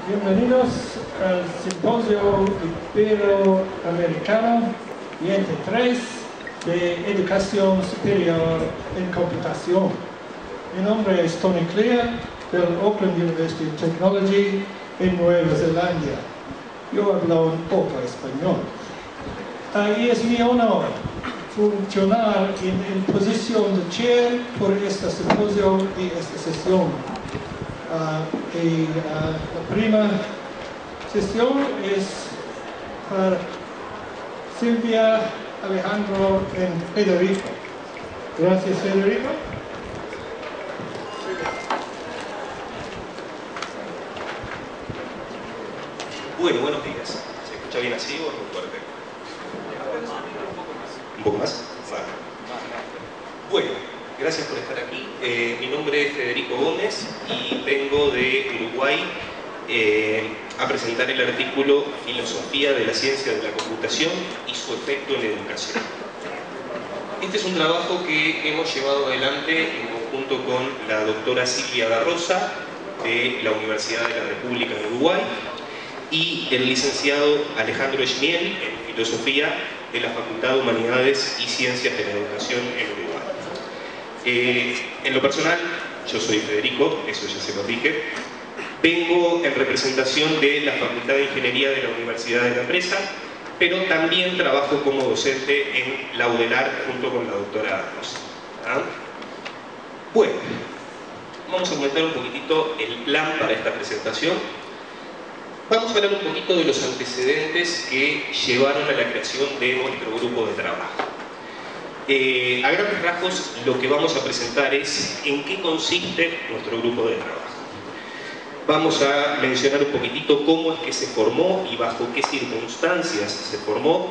Bienvenidos al Simposio Iberoamericano 23 de Educación Superior en Computación. Mi nombre es Tony Clear, del Auckland University of Technology en Nueva Zelanda. Yo hablo un poco español. Y es mi honor funcionar en posición de chair por este simposio y esta sesión. La primera sesión es para Silvia, Alejandro y Federico. Gracias, Federico. Bueno, buenos días. ¿Se escucha bien así o es muy fuerte? ¿Un poco más? Vale. Bueno, gracias por estar aquí. Mi nombre es Federico Gómez y vengo de Uruguay a presentar el artículo Filosofía de la Ciencia de la Computación y su efecto en la educación. Este es un trabajo que hemos llevado adelante en conjunto con la doctora Silvia da Rosa de la Universidad de la República de Uruguay y el licenciado Alejandro Schmiel en Filosofía de la Facultad de Humanidades y Ciencias de la Educación en Uruguay. En lo personal, yo soy Federico, eso ya se lo dije. Vengo en representación de la Facultad de Ingeniería de la Universidad de la Empresa, pero también trabajo como docente en la UDELAR junto con la doctora Rosa. Bueno, vamos a comentar un poquitito el plan para esta presentación. Vamos a hablar un poquito de los antecedentes que llevaron a la creación de nuestro grupo de trabajo. A grandes rasgos, lo que vamos a presentar es en qué consiste nuestro grupo de trabajo. Vamos a mencionar un poquitito cómo es que se formó y bajo qué circunstancias se formó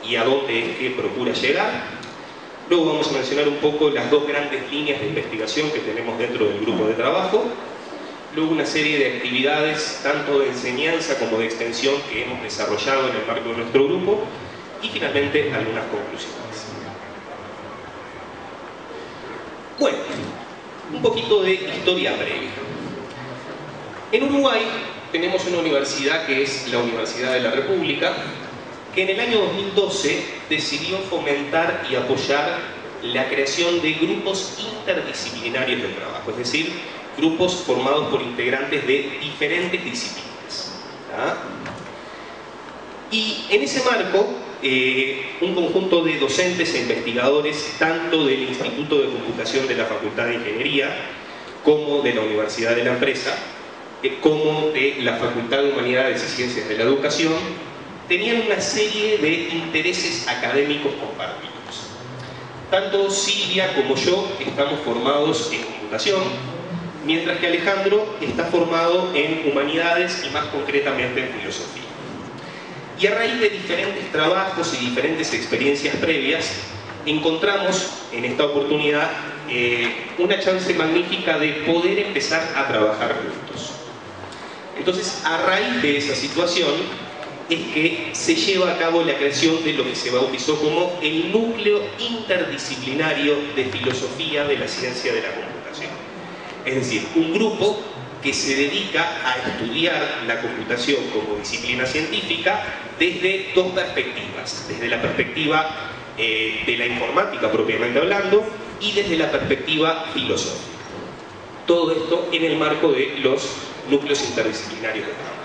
y a dónde es que procura llegar. Luego vamos a mencionar un poco las dos grandes líneas de investigación que tenemos dentro del grupo de trabajo. Luego una serie de actividades, tanto de enseñanza como de extensión, que hemos desarrollado en el marco de nuestro grupo. Y finalmente, algunas conclusiones. Bueno, un poquito de historia previa. En Uruguay tenemos una universidad que es la Universidad de la República, que en el año 2012 decidió fomentar y apoyar la creación de grupos interdisciplinarios de trabajo, es decir, grupos formados por integrantes de diferentes disciplinas. Y en ese marco, un conjunto de docentes e investigadores, tanto del Instituto de Computación de la Facultad de Ingeniería, como de la Universidad de la Empresa, como de la Facultad de Humanidades y Ciencias de la Educación, tenían una serie de intereses académicos compartidos. Tanto Silvia como yo estamos formados en computación, mientras que Alejandro está formado en humanidades y más concretamente en filosofía. Y a raíz de diferentes trabajos y diferentes experiencias previas, encontramos en esta oportunidad una chance magnífica de poder empezar a trabajar juntos. Entonces, a raíz de esa situación, es que se lleva a cabo la creación de lo que se bautizó como el Núcleo Interdisciplinario de Filosofía de la Ciencia de la Computación. Es decir, un grupo que se dedica a estudiar la computación como disciplina científica desde dos perspectivas, desde la perspectiva de la informática propiamente hablando y desde la perspectiva filosófica. Todo esto en el marco de los núcleos interdisciplinarios de trabajo.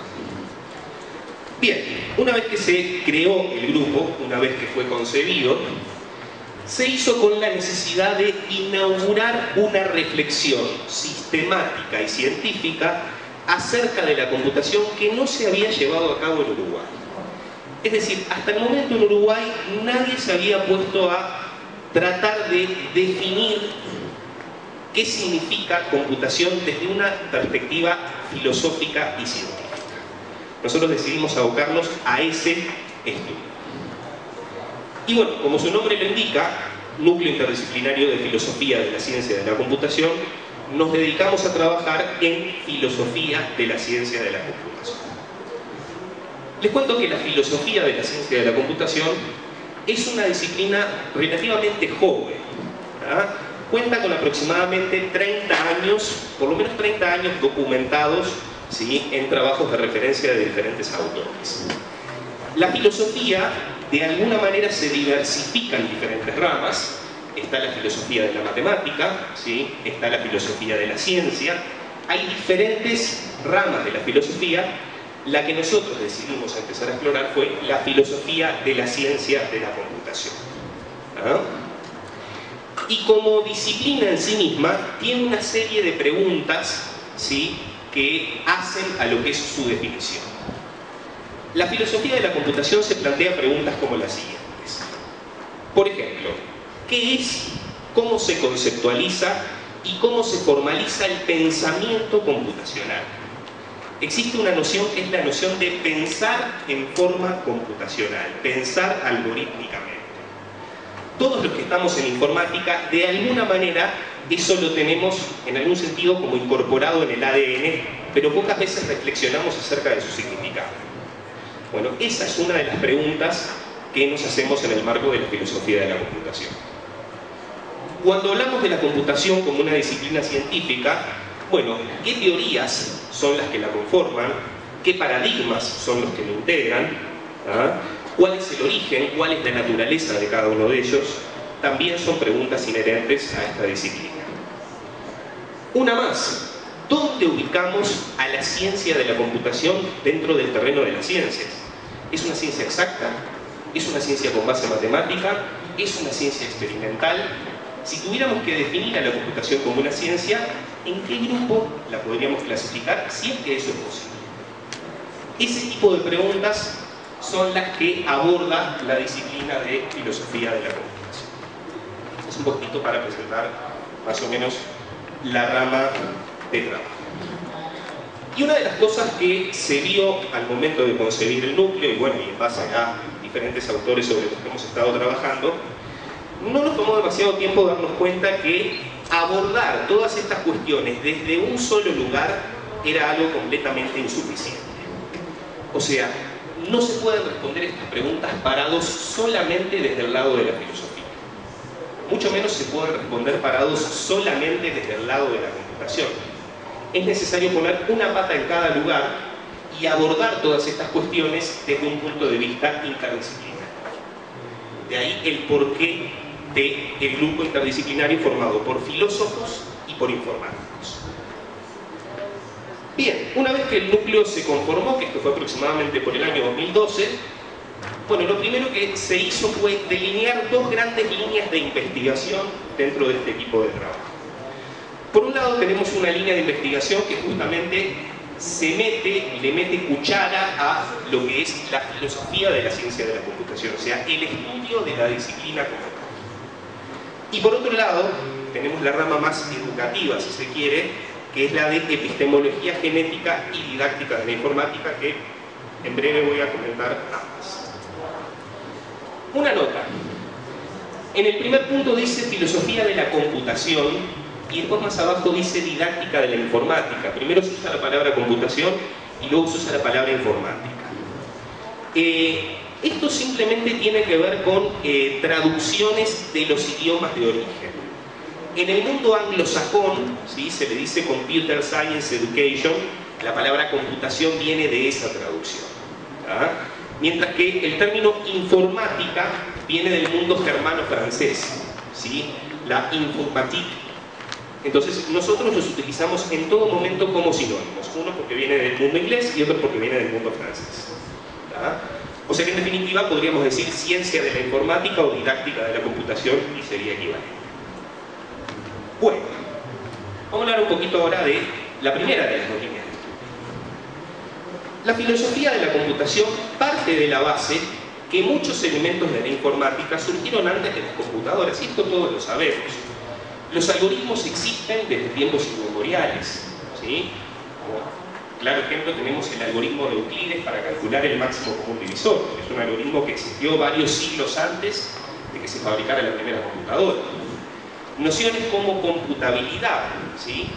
Bien, una vez que se creó el grupo, una vez que fue concebido, se hizo con la necesidad de inaugurar una reflexión sistemática y científica acerca de la computación que no se había llevado a cabo en Uruguay. Es decir, hasta el momento en Uruguay nadie se había puesto a tratar de definir qué significa computación desde una perspectiva filosófica y científica. Nosotros decidimos abocarnos a ese estudio. Y bueno, como su nombre lo indica, Núcleo Interdisciplinario de Filosofía de la Ciencia de la Computación, nos dedicamos a trabajar en filosofía de la ciencia de la computación. Les cuento que la filosofía de la ciencia de la computación es una disciplina relativamente joven. Cuenta con aproximadamente 30 años, por lo menos 30 años documentados ¿sí?, en trabajos de referencia de diferentes autores. La filosofía, de alguna manera, se diversifica en diferentes ramas. Está la filosofía de la matemática, ¿sí?, está la filosofía de la ciencia. Hay diferentes ramas de la filosofía. La que nosotros decidimos empezar a explorar fue la filosofía de la ciencia de la computación. ¿Ah? Y como disciplina en sí misma, tiene una serie de preguntas, ¿sí?, que hacen a lo que es su definición. La filosofía de la computación se plantea preguntas como las siguientes. Por ejemplo, ¿qué es, cómo se conceptualiza y cómo se formaliza el pensamiento computacional? Existe una noción que es la noción de pensar en forma computacional, pensar algorítmicamente. Todos los que estamos en informática, de alguna manera, eso lo tenemos en algún sentido como incorporado en el ADN, pero pocas veces reflexionamos acerca de su significado. Bueno, esa es una de las preguntas que nos hacemos en el marco de la filosofía de la computación. Cuando hablamos de la computación como una disciplina científica, bueno, ¿qué teorías son las que la conforman? ¿Qué paradigmas son los que la integran? ¿Ah? ¿Cuál es el origen? ¿Cuál es la naturaleza de cada uno de ellos? También son preguntas inherentes a esta disciplina. Una más. ¿Dónde ubicamos a la ciencia de la computación dentro del terreno de las ciencias? ¿Es una ciencia exacta? ¿Es una ciencia con base matemática? ¿Es una ciencia experimental? Si tuviéramos que definir a la computación como una ciencia, ¿en qué grupo la podríamos clasificar, si es que eso es posible? Ese tipo de preguntas son las que aborda la disciplina de filosofía de la computación. Es un poquito para presentar más o menos la rama de trabajo. Y una de las cosas que se vio al momento de concebir el núcleo, y bueno, y en base a diferentes autores sobre los que hemos estado trabajando, no nos tomó demasiado tiempo darnos cuenta que abordar todas estas cuestiones desde un solo lugar era algo completamente insuficiente. O sea, no se pueden responder estas preguntas parados solamente desde el lado de la filosofía. Mucho menos se pueden responder parados solamente desde el lado de la computación. Es necesario poner una pata en cada lugar y abordar todas estas cuestiones desde un punto de vista interdisciplinario. De ahí el porqué del grupo interdisciplinario formado por filósofos y por informáticos. Bien, una vez que el núcleo se conformó, que esto fue aproximadamente por el año 2012, bueno, lo primero que se hizo fue delinear dos grandes líneas de investigación dentro de este equipo de trabajo. Por un lado tenemos una línea de investigación que justamente le mete cuchara a lo que es la filosofía de la ciencia de la computación, o sea, el estudio de la disciplina como tal. Y por otro lado, tenemos la rama más educativa, si se quiere, que es la de epistemología genética y didáctica de la informática, que en breve voy a comentar ambas. Una nota. En el primer punto dice filosofía de la computación, y después más abajo dice didáctica de la informática. Primero se usa la palabra computación y luego se usa la palabra informática. Esto simplemente tiene que ver con traducciones de los idiomas de origen. En el mundo anglosajón, ¿sí?, se le dice Computer Science Education, la palabra computación viene de esa traducción. ¿Ah? Mientras que el término informática viene del mundo germano-francés, ¿sí?, la informatique. Entonces nosotros los utilizamos en todo momento como sinónimos, uno porque viene del mundo inglés y otro porque viene del mundo francés. ¿Ah? O sea que en definitiva podríamos decir ciencia de la informática o didáctica de la computación y sería equivalente. Bueno, vamos a hablar un poquito ahora de la primera de las dos líneas. La filosofía de la computación parte de la base que muchos elementos de la informática surgieron antes de las computadoras, y esto todos lo sabemos. Los algoritmos existen desde tiempos inmemoriales, ¿sí? Como claro ejemplo tenemos el algoritmo de Euclides para calcular el máximo común divisor. Es un algoritmo que existió varios siglos antes de que se fabricara la primera computadora. Nociones como computabilidad, ¿sí?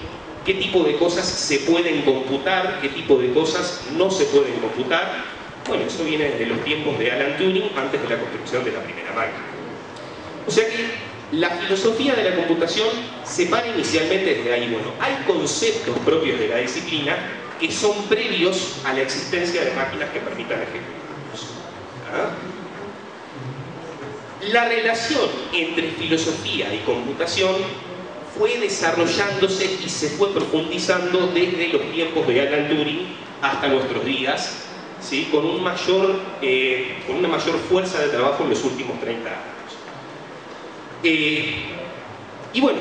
¿Qué tipo de cosas se pueden computar? ¿Qué tipo de cosas no se pueden computar? Bueno, eso viene desde los tiempos de Alan Turing, antes de la construcción de la primera máquina. O sea que la filosofía de la computación se para inicialmente desde ahí. Bueno, hay conceptos propios de la disciplina que son previos a la existencia de máquinas que permitan ejecutarlos. La relación entre filosofía y computación fue desarrollándose y se fue profundizando desde los tiempos de Alan Turing hasta nuestros días, ¿sí? con una mayor fuerza de trabajo en los últimos 30 años. Y bueno,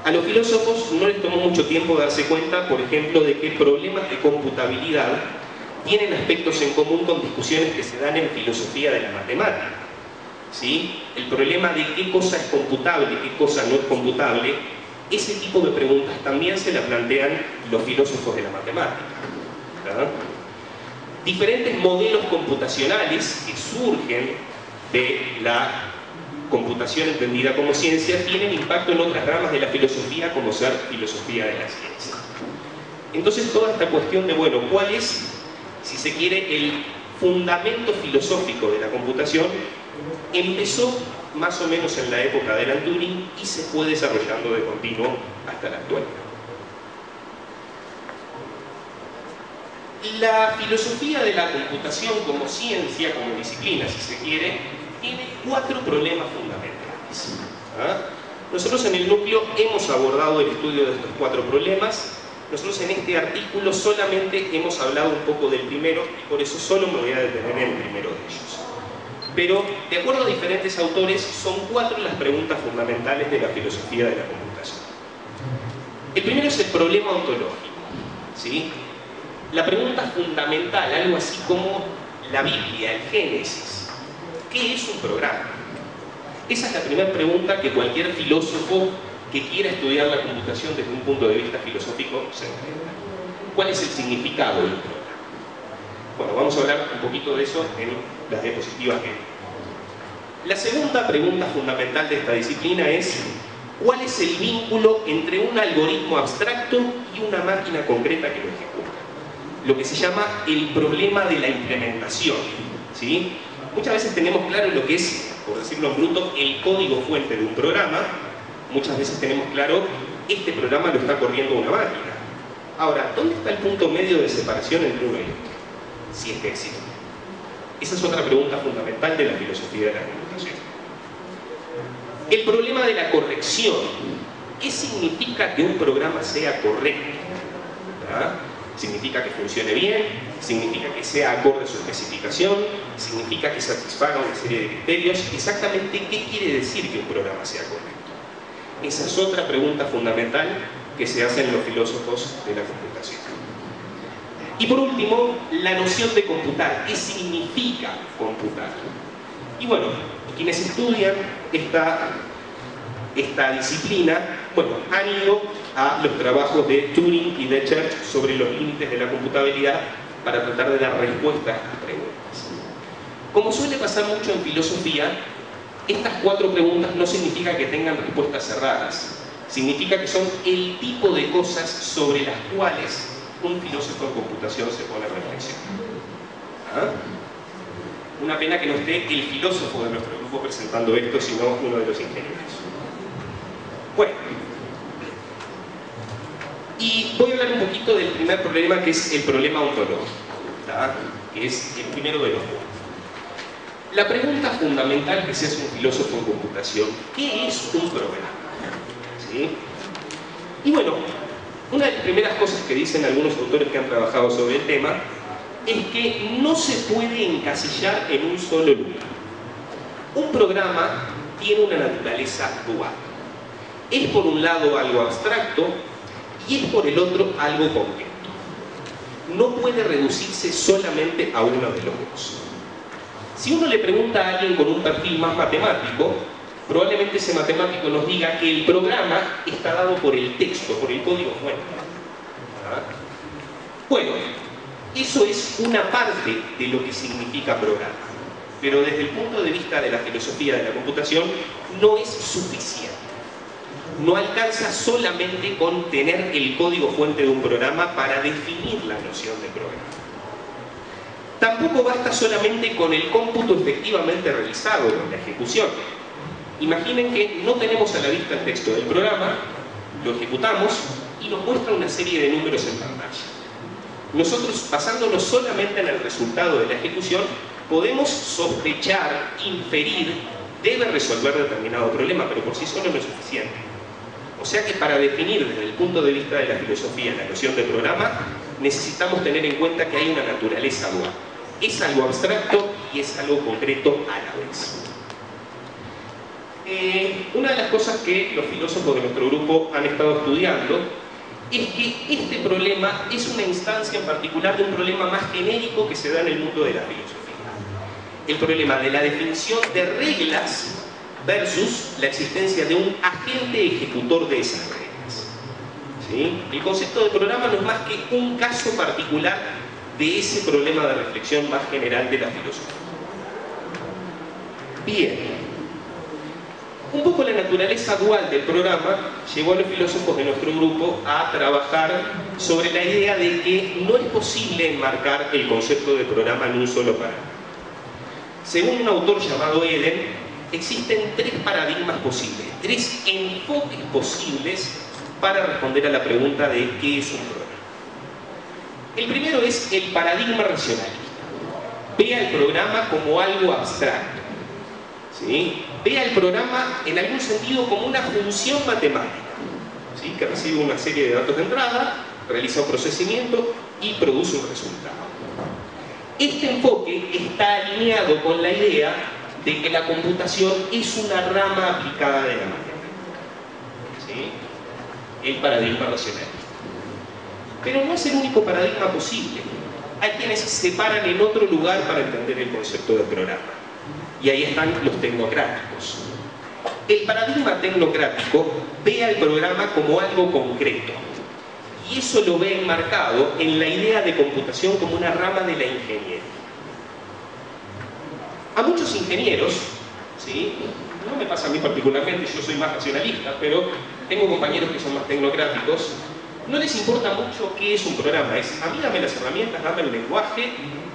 a los filósofos no les tomó mucho tiempo darse cuenta, por ejemplo, de que problemas de computabilidad tienen aspectos en común con discusiones que se dan en filosofía de la matemática. ¿Sí? El problema de qué cosa es computable, qué cosa no es computable, ese tipo de preguntas también se la plantean los filósofos de la matemática. ¿Verdad? Diferentes modelos computacionales que surgen de la computación entendida como ciencia tienen impacto en otras ramas de la filosofía, como ser filosofía de la ciencia. Entonces toda esta cuestión de, bueno, ¿cuál es, si se quiere, el fundamento filosófico de la computación? Empezó más o menos en la época de Alan Turing y se fue desarrollando de continuo hasta la actualidad. La filosofía de la computación como ciencia, como disciplina, si se quiere, tiene 4 problemas fundamentales. Nosotros en el núcleo hemos abordado el estudio de estos 4 problemas. Nosotros en este artículo solamente hemos hablado un poco del primero y por eso solo me voy a detener en el primero de ellos. Pero, de acuerdo a diferentes autores, son 4 las preguntas fundamentales de la filosofía de la computación. El primero es el problema ontológico, ¿sí? La pregunta fundamental, algo así como la Biblia, el Génesis. ¿Qué es un programa? Esa es la primera pregunta que cualquier filósofo que quiera estudiar la computación desde un punto de vista filosófico se enfrenta. ¿Cuál es el significado del programa? Bueno, vamos a hablar un poquito de eso en las diapositivas que vienen. La segunda pregunta fundamental de esta disciplina es ¿cuál es el vínculo entre un algoritmo abstracto y una máquina concreta que lo ejecuta? Lo que se llama el problema de la implementación, ¿sí? Muchas veces tenemos claro lo que es, por decirlo en bruto, el código fuente de un programa. Muchas veces tenemos claro, este programa lo está corriendo una máquina. Ahora, ¿dónde está el punto medio de separación entre uno y otro? Si es que existe. Esa es otra pregunta fundamental de la filosofía de la computación. El problema de la corrección. ¿Qué significa que un programa sea correcto? ¿Verdad? Significa que funcione bien, significa que sea acorde a su especificación, significa que satisfaga una serie de criterios. Exactamente, ¿qué quiere decir que un programa sea correcto? Esa es otra pregunta fundamental que se hacen los filósofos de la computación. Y por último, la noción de computar. ¿Qué significa computar? Y bueno, quienes estudian esta disciplina, bueno, han ido a los trabajos de Turing y de Church sobre los límites de la computabilidad para tratar de dar respuesta a estas preguntas. Como suele pasar mucho en filosofía, estas 4 preguntas no significa que tengan respuestas cerradas. Significa que son el tipo de cosas sobre las cuales un filósofo de computación se pone a reflexionar. Una pena que no esté el filósofo de nuestro grupo presentando esto, sino uno de los ingenieros. Bueno, y voy a hablar un poquito del primer problema, que es el problema ontológico, ¿verdad? Que es el primero de los 4. La pregunta fundamental que se hace un filósofo en computación: ¿qué es un programa? ¿Sí? Y bueno, una de las primeras cosas que dicen algunos autores que han trabajado sobre el tema es que no se puede encasillar en un solo lugar. Un programa tiene una naturaleza dual. Es por un lado algo abstracto y es por el otro algo concreto. No puede reducirse solamente a uno de los dos. Si uno le pregunta a alguien con un perfil más matemático, probablemente ese matemático nos diga que el programa está dado por el texto, por el código fuente. Bueno, eso es una parte de lo que significa programa, pero desde el punto de vista de la filosofía de la computación no es suficiente. No alcanza solamente con tener el código fuente de un programa para definir la noción de programa. Tampoco basta solamente con el cómputo efectivamente realizado, con la ejecución. Imaginen que no tenemos a la vista el texto del programa, lo ejecutamos y nos muestra una serie de números en pantalla. nosotros, basándonos solamente en el resultado de la ejecución, podemos sospechar, inferir, debe resolver determinado problema, pero por sí solo no es suficiente. O sea que para definir desde el punto de vista de la filosofía la noción de programa, necesitamos tener en cuenta que hay una naturaleza dual. Es algo abstracto y es algo concreto a la vez. Una de las cosas que los filósofos de nuestro grupo han estado estudiando es que este problema es una instancia en particular de un problema más genérico que se da en el mundo de la filosofía. El problema de la definición de reglas versus la existencia de un agente ejecutor de esas reglas. ¿Sí? El concepto de programa no es más que un caso particular de ese problema de reflexión más general de la filosofía. Bien. Un poco la naturaleza dual del programa llevó a los filósofos de nuestro grupo a trabajar sobre la idea de que no es posible enmarcar el concepto de programa en un solo parámetro. Según un autor llamado Eden, existen tres paradigmas posibles, tres enfoques posibles para responder a la pregunta de ¿qué es un programa? El primero es el paradigma racionalista. Vea el programa como algo abstracto. ¿Sí? Vea el programa en algún sentido como una función matemática, ¿sí? Que recibe una serie de datos de entrada, realiza un procesamiento y produce un resultado. Este enfoque está alineado con la idea de que la computación es una rama aplicada de la matemática, ¿sí? El paradigma racionalista. Pero no es el único paradigma posible. Hay quienes se paran en otro lugar para entender el concepto de programa. Y ahí están los tecnocráticos. El paradigma tecnocrático ve al programa como algo concreto. Y eso lo ve enmarcado en la idea de computación como una rama de la ingeniería. A muchos ingenieros, ¿sí? No me pasa a mí particularmente, yo soy más racionalista, pero tengo compañeros que son más tecnocráticos, no les importa mucho qué es un programa. Es, a mí dame las herramientas, dame el lenguaje,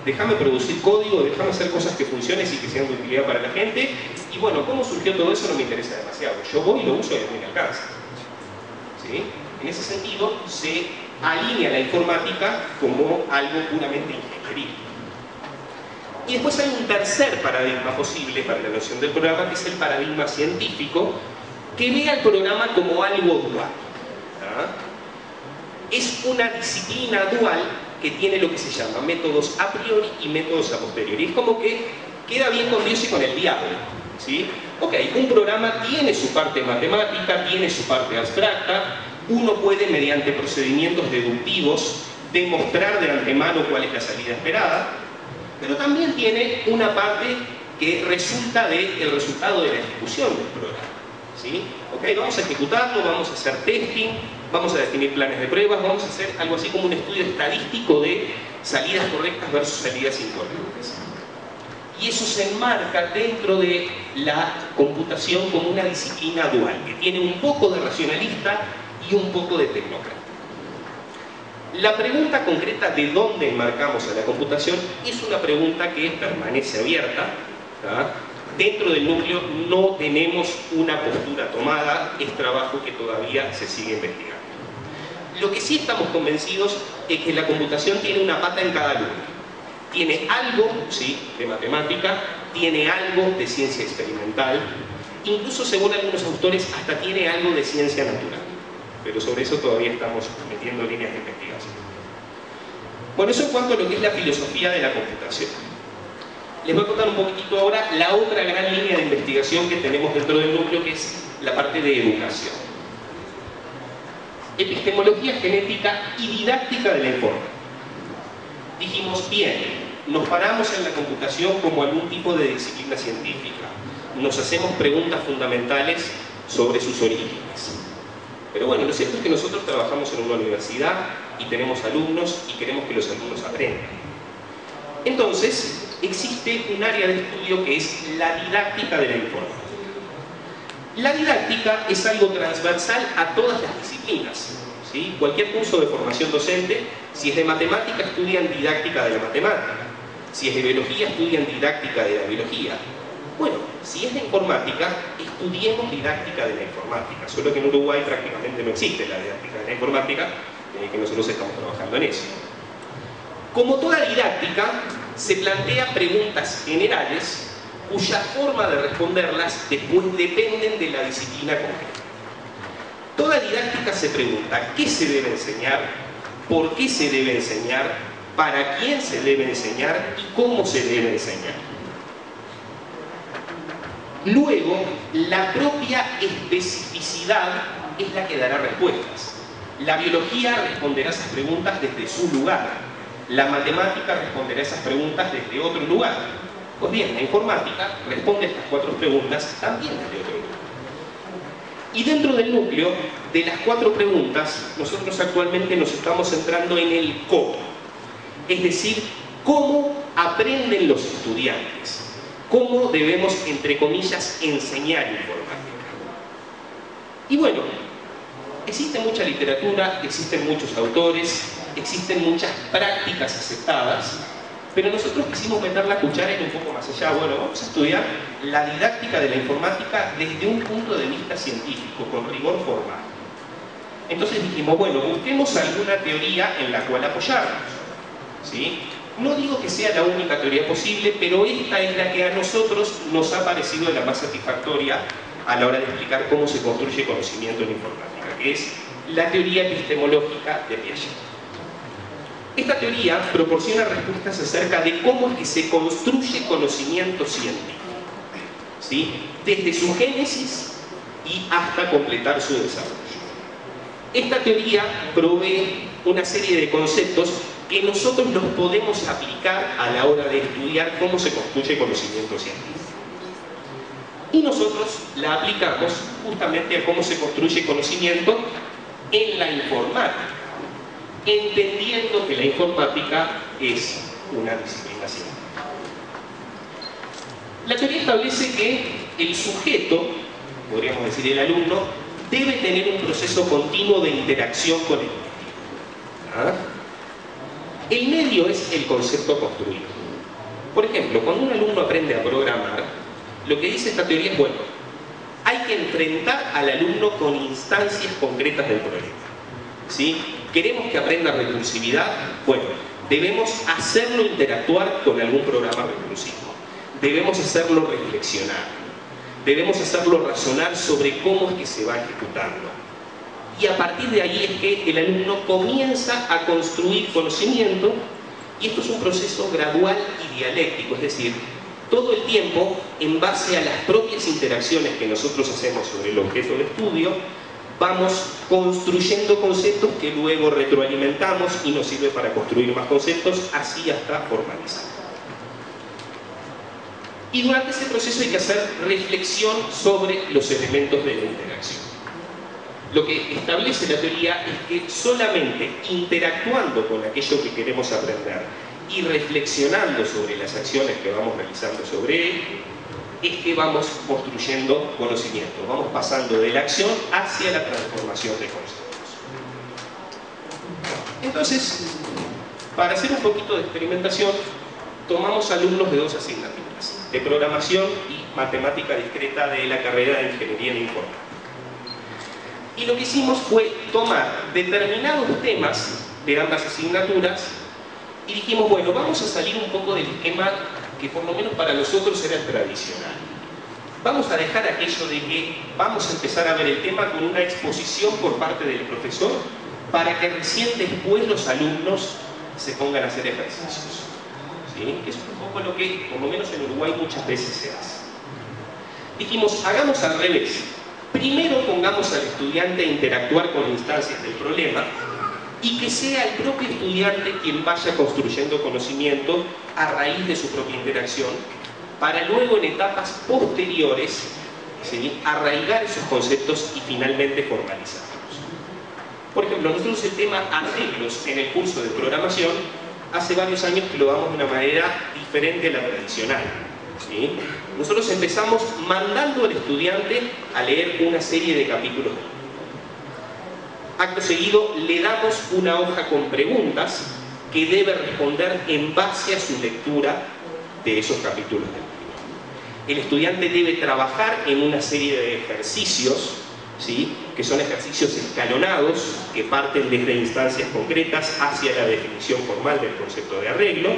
déjame producir código, déjame hacer cosas que funcionen y que sean de utilidad para la gente. Y bueno, cómo surgió todo eso no me interesa demasiado. Yo voy y lo uso y a mí me alcanza. ¿Sí? En ese sentido, se alinea la informática como algo puramente ingenieril. Y después hay un tercer paradigma posible para la noción del programa, que es el paradigma científico, que ve al programa como algo dual. Es una disciplina dual que tiene lo que se llama métodos a priori y métodos a posteriori. Es como que queda bien con Dios y con el diablo, ¿sí? Ok, un programa tiene su parte matemática, tiene su parte abstracta. Uno puede, mediante procedimientos deductivos, demostrar de antemano cuál es la salida esperada, pero también tiene una parte que resulta del resultado de la ejecución del programa, ¿sí? Ok, vamos a ejecutarlo, vamos a hacer testing, vamos a definir planes de pruebas, vamos a hacer algo así como un estudio estadístico de salidas correctas versus salidas incorrectas. Y eso se enmarca dentro de la computación como una disciplina dual, que tiene un poco de racionalista y un poco de tecnócrata. La pregunta concreta de dónde enmarcamos a la computación es una pregunta que permanece abierta, ¿tá? Dentro del núcleo no tenemos una postura tomada, es trabajo que todavía se sigue investigando. Lo que sí estamos convencidos es que la computación tiene una pata en cada lugar. Tiene algo, sí, de matemática, tiene algo de ciencia experimental, incluso según algunos autores hasta tiene algo de ciencia natural. Pero sobre eso todavía estamos metiendo líneas de investigación. Bueno, eso en cuanto a lo que es la filosofía de la computación. Les voy a contar un poquitito ahora la otra gran línea de investigación que tenemos dentro del núcleo, que es la parte de educación. Epistemología genética y didáctica de la informática. Dijimos, bien, nos paramos en la computación como algún tipo de disciplina científica. Nos hacemos preguntas fundamentales sobre sus orígenes. Pero bueno, lo cierto es que nosotros trabajamos en una universidad y tenemos alumnos y queremos que los alumnos aprendan. Entonces, existe un área de estudio que es la didáctica de la informática. La didáctica es algo transversal a todas las disciplinas, ¿sí? Cualquier curso de formación docente, si es de matemática, estudian didáctica de la matemática. Si es de biología, estudian didáctica de la biología. Bueno, si es de informática, estudiemos didáctica de la informática. Solo que en Uruguay prácticamente no existe la didáctica de la informática, que nosotros estamos trabajando en eso. Como toda didáctica, se plantea preguntas generales cuya forma de responderlas después dependen de la disciplina concreta. Toda didáctica se pregunta qué se debe enseñar, por qué se debe enseñar, para quién se debe enseñar y cómo se debe enseñar. Luego, la propia especificidad es la que dará respuestas. La biología responderá esas preguntas desde su lugar. La matemática responderá esas preguntas desde otro lugar. Pues bien, la informática responde estas 4 preguntas también desde otro lugar. Y dentro del núcleo de las 4 preguntas, nosotros actualmente nos estamos centrando en el cómo. Es decir, cómo aprenden los estudiantes. Cómo debemos, entre comillas, enseñar informática. Y bueno, existe mucha literatura, existen muchos autores, existen muchas prácticas aceptadas, pero nosotros quisimos meter la cuchara y un poco más allá. Bueno, vamos a estudiar la didáctica de la informática desde un punto de vista científico, con rigor formal. Entonces dijimos, bueno, busquemos alguna teoría en la cual apoyarnos, ¿sí? No digo que sea la única teoría posible, pero esta es la que a nosotros nos ha parecido la más satisfactoria a la hora de explicar cómo se construye conocimiento en informática, que es la teoría epistemológica de Piaget. Esta teoría proporciona respuestas acerca de cómo es que se construye conocimiento científico, ¿sí? Desde su génesis y hasta completar su desarrollo. Esta teoría provee una serie de conceptos que nosotros los podemos aplicar a la hora de estudiar cómo se construye conocimiento científico. Y nosotros la aplicamos justamente a cómo se construye conocimiento en la informática, entendiendo que la informática es una disciplina científica. La teoría establece que el sujeto, podríamos decir el alumno, debe tener un proceso continuo de interacción con el medio. El medio es el concepto construido. Por ejemplo, cuando un alumno aprende a programar, lo que dice esta teoría es, bueno, hay que enfrentar al alumno con instancias concretas del problema, ¿sí? ¿Queremos que aprenda recursividad? Bueno, debemos hacerlo interactuar con algún programa recursivo. Debemos hacerlo reflexionar. Debemos hacerlo razonar sobre cómo es que se va ejecutando. Y a partir de ahí es que el alumno comienza a construir conocimiento, y esto es un proceso gradual y dialéctico, es decir, todo el tiempo, en base a las propias interacciones que nosotros hacemos sobre el objeto de estudio, vamos construyendo conceptos que luego retroalimentamos y nos sirve para construir más conceptos, así hasta formalizar. Y durante ese proceso hay que hacer reflexión sobre los elementos de la interacción. Lo que establece la teoría es que solamente interactuando con aquello que queremos aprender y reflexionando sobre las acciones que vamos realizando sobre él, es que vamos construyendo conocimiento, vamos pasando de la acción hacia la transformación de conceptos. Entonces, para hacer un poquito de experimentación, tomamos alumnos de 2 asignaturas, de programación y matemática discreta de la carrera de Ingeniería en Informática. Y lo que hicimos fue tomar determinados temas de ambas asignaturas y dijimos, bueno, vamos a salir un poco del esquema que por lo menos para nosotros era el tradicional. Vamos a dejar aquello de que vamos a empezar a ver el tema con una exposición por parte del profesor para que recién después los alumnos se pongan a hacer ejercicios, ¿sí? Es un poco lo que, por lo menos en Uruguay, muchas veces se hace. Dijimos, hagamos al revés. Primero pongamos al estudiante a interactuar con instancias del problema y que sea el propio estudiante quien vaya construyendo conocimiento a raíz de su propia interacción, para luego en etapas posteriores, ¿sí?, arraigar esos conceptos y finalmente formalizarlos. Por ejemplo, nosotros el tema arreglos en el curso de programación hace varios años que lo damos de una manera diferente a la tradicional, ¿sí? Nosotros empezamos mandando al estudiante a leer una serie de capítulos. Acto seguido le damos una hoja con preguntas que debe responder en base a su lectura de esos capítulos del libro. El estudiante debe trabajar en una serie de ejercicios ¿sí? Que son ejercicios escalonados que parten desde instancias concretas hacia la definición formal del concepto de arreglo,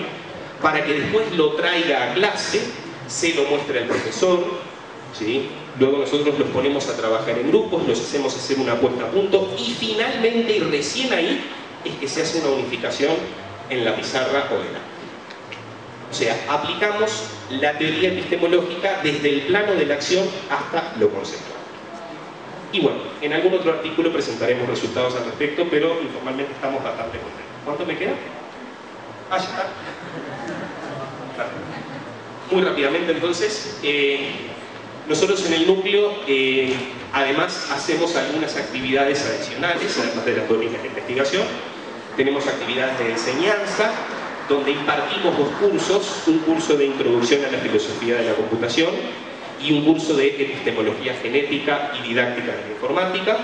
para que después lo traiga a clase, se lo muestre al profesor, ¿sí? Luego nosotros los ponemos a trabajar en grupos, los hacemos hacer una puesta a punto y finalmente y recién ahí es que se hace una unificación en la pizarra o en la... O sea, aplicamos la teoría epistemológica desde el plano de la acción hasta lo conceptual. Y bueno, en algún otro artículo presentaremos resultados al respecto, pero informalmente estamos bastante contentos. ¿Cuánto me queda? Ah, ya está. Muy rápidamente entonces, nosotros en el núcleo además hacemos algunas actividades adicionales, además de las teóricas de investigación. Tenemos actividades de enseñanza, donde impartimos dos cursos, un curso de introducción a la filosofía de la computación y un curso de epistemología genética y didáctica de la informática.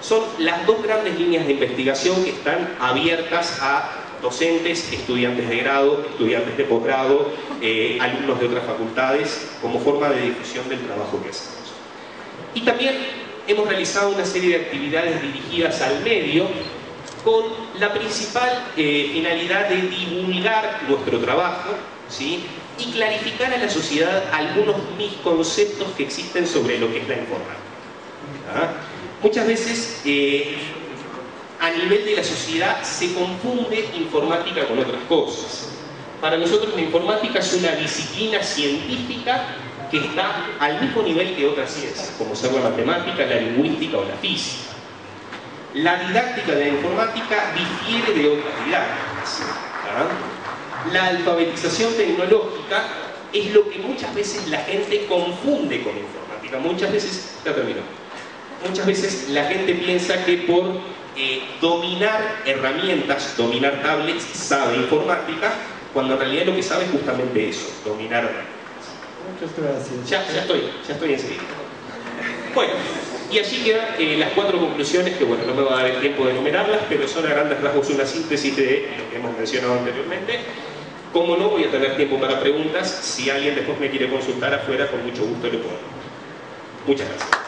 Son las dos grandes líneas de investigación que están abiertas a docentes, estudiantes de grado, estudiantes de posgrado, alumnos de otras facultades, como forma de difusión del trabajo que hacemos. Y también hemos realizado una serie de actividades dirigidas al medio, con la principal finalidad de divulgar nuestro trabajo, ¿sí? Y clarificar a la sociedad algunos misconceptos que existen sobre lo que es la informática. ¿Ah? Muchas veces a nivel de la sociedad se confunde informática con otras cosas. Para nosotros la informática es una disciplina científica que está al mismo nivel que otras ciencias, como ser la matemática, la lingüística o la física. La didáctica de la informática difiere de otras didácticas. ¿Ah? La alfabetización tecnológica es lo que muchas veces la gente confunde con informática. Muchas veces, ya termino, muchas veces la gente piensa que por dominar herramientas, dominar tablets, sabe informática, cuando en realidad lo que sabe es justamente eso, dominar herramientas. Muchas gracias. Ya estoy enseguida. Bueno, y allí quedan las cuatro conclusiones, que bueno, no me va a dar el tiempo de enumerarlas, pero son a grandes rasgos una síntesis de lo que hemos mencionado anteriormente. Como no voy a tener tiempo para preguntas, si alguien después me quiere consultar afuera, con mucho gusto le puedo. Muchas gracias.